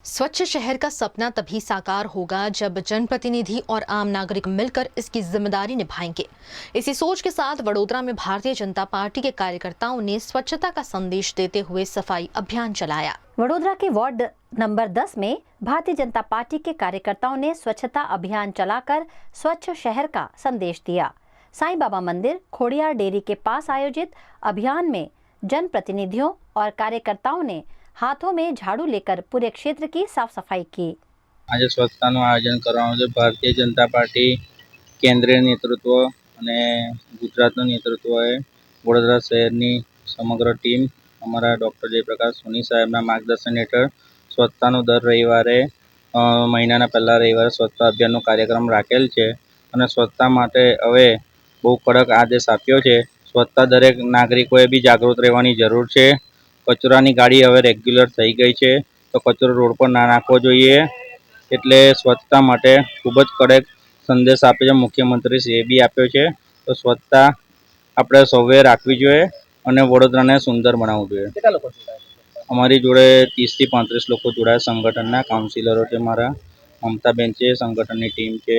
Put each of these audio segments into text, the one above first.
स्वच्छ शहर का सपना तभी साकार होगा जब जनप्रतिनिधि और आम नागरिक मिलकर इसकी जिम्मेदारी निभाएंगे। इसी सोच के साथ वडोदरा में भारतीय जनता पार्टी के कार्यकर्ताओं ने स्वच्छता का संदेश देते हुए सफाई अभियान चलाया। वडोदरा के वार्ड नंबर 10 में भारतीय जनता पार्टी के कार्यकर्ताओं ने स्वच्छता अभियान चलाकर स्वच्छ शहर का संदेश दिया। साईं बाबा मंदिर खोड़ियार डेयरी के पास आयोजित अभियान में जनप्रतिनिधियों और कार्यकर्ताओं ने हाथों में झाड़ू लेकर पूरे क्षेत्र की साफ सफाई की। आज स्वच्छताનું આયોજન કરવામાં આવ્યું છે। ભારતીય જનતા પાર્ટી કેન્દ્રીય નેતૃત્વ અને ગુજરાતનું નેતૃત્વએ વડોદરા શહેરની સમગ્ર ટીમ અમારા ડૉક્ટર જયપ્રકાશ સોની સાહેબના માર્ગદર્શન હેઠળ સ્વચ્છતાનો દર રવિવારે મહિનાના પહેલા રવિવારે સ્વચ્છતા અભિયાનનો કાર્યક્રમ રાખેલ છે અને સ્વચ્છતા માટે હવે બહુ કડક આદેશ આપ્યો છે। સ્વચ્છતા દરેક નાગરિકોએ બી જાગૃત રહેવાની જરૂર છે। કચરાની ગાડી હવે રેગ્યુલર થઈ ગઈ છે તો કચરો રોડ પર ના નાખવો જોઈએ। એટલે સ્વચ્છતા માટે ખૂબ જ કડક સંદેશ આપે છે મુખ્યમંત્રીશ્રીએ બી આપ્યો છે। તો સ્વચ્છતા આપણે સૌએ રાખવી જોઈએ અને વડોદરાને સુંદર બનાવવું જોઈએ। કેટલા લોકો જોડાયા? અમારી જોડે 30 થી 35 લોકો જોડાયા। સંગઠનના કાઉન્સિલરો છે, મારા મમતાબેન છે, સંગઠનની ટીમ છે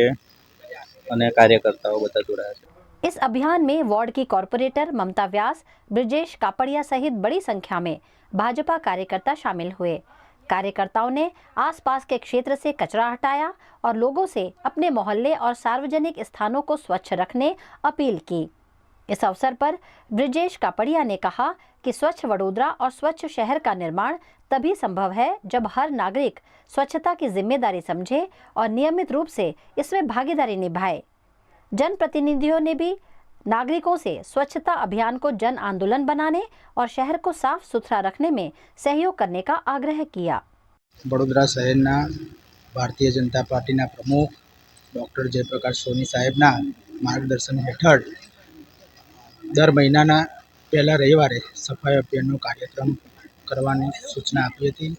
અને कार्यकर्ताओं બધા જોડાયા છે। इस अभियान में वार्ड की कॉर्पोरेटर ममता व्यास, ब्रिजेश कापड़िया सहित बड़ी संख्या में भाजपा कार्यकर्ता शामिल हुए। कार्यकर्ताओं ने आसपास के क्षेत्र से कचरा हटाया और लोगों से अपने मोहल्ले और सार्वजनिक स्थानों को स्वच्छ रखने अपील की। इस अवसर पर ब्रिजेश कापड़िया ने कहा कि स्वच्छ वडोदरा और स्वच्छ शहर का निर्माण तभी संभव है जब हर नागरिक स्वच्छता की जिम्मेदारी समझे और नियमित रूप से इसमें भागीदारी निभाए। जनप्रतिनिधियों ने भी नागरिकों से स्वच्छता अभियान को जन आंदोलन बनाने और शहर को साफ सुथरा रखने में सहयोग करने का आग्रह किया। वडोदरा शहरना भारतीय जनता पार्टीना प्रमुख डॉक्टर जयप्रकाश सोनी साहेबना मार्गदर्शन हेठळ दर महीनाना पहला रविवारे सफाई अभियानનો कार्यक्रम करवानी सूचना आपी हती।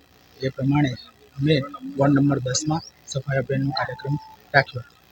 ए प्रमाणे अमे वार्ड नंबर 10 में सफाई अभियानનો कार्यक्रम राख्यो।